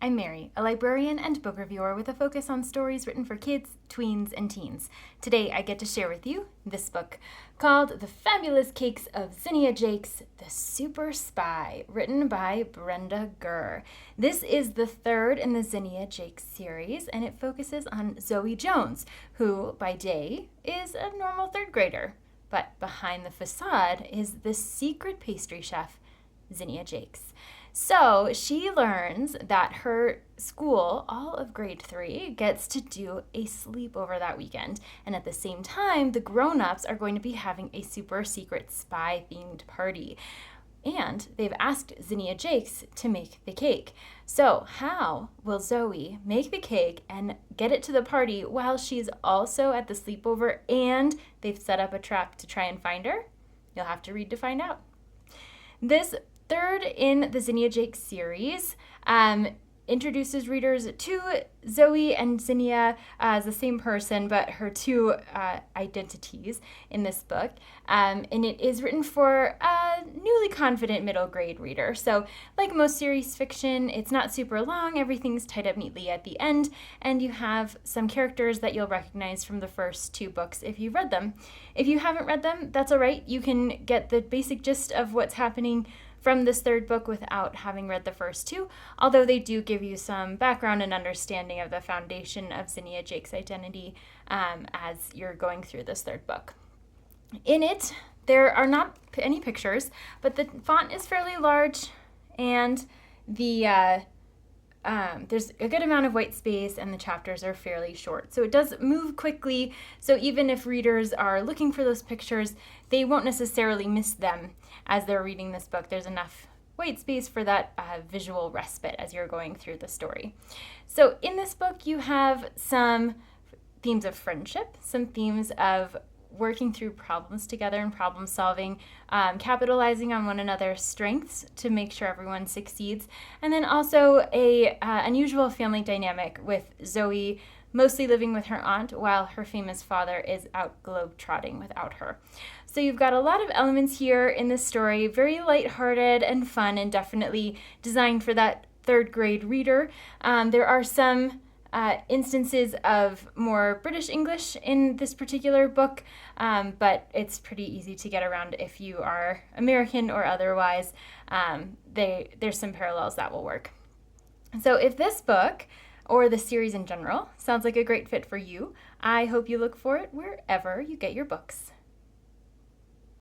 I'm Mary, a librarian and book reviewer with a focus on stories written for kids, tweens, and teens. Today I get to share with you this book called The Fabulous Cakes of Zinnia Jakes, The Super Spy, written by Brenda Gurr. This is the third in the Zinnia Jakes series, and it focuses on Zoe Jones, who by day is a normal third grader. But behind the facade is the secret pastry chef, Zinnia Jakes. So she learns that her school, all of grade 3, gets to do a sleepover that weekend. And at the same time, the grown-ups are going to be having a super secret spy-themed party. And they've asked Zinnia Jakes to make the cake. So how will Zoe make the cake and get it to the party while she's also at the sleepover and they've set up a trap to try and find her? You'll have to read to find out. This third in the Zinnia Jakes series introduces readers to Zoe and Zinnia as the same person, but her two identities in this book. And it is written for a newly confident middle grade reader. So like most series fiction, it's not super long. Everything's tied up neatly at the end. And you have some characters that you'll recognize from the first 2 books if you've read them. If you haven't read them, that's all right. You can get the basic gist of what's happening from this third book without having read the first 2, although they do give you some background and understanding of the foundation of Zinnia Jakes' identity as you're going through this third book. In it, there are not any pictures, but the font is fairly large, and there's a good amount of white space, and the chapters are fairly short. So it does move quickly, so even if readers are looking for those pictures, they won't necessarily miss them as they're reading this book. There's enough white space for that visual respite as you're going through the story. So in this book, you have some themes of friendship, some themes of working through problems together and problem solving, capitalizing on one another's strengths to make sure everyone succeeds, and then also a unusual family dynamic with Zoe mostly living with her aunt while her famous father is out globe-trotting without her. So you've got a lot of elements here in this story, very lighthearted and fun, and definitely designed for that third grade reader. There are some instances of more British English in this particular book, but it's pretty easy to get around if you are American or otherwise. There's some parallels that will work. So if this book, or the series in general, sounds like a great fit for you, I hope you look for it wherever you get your books.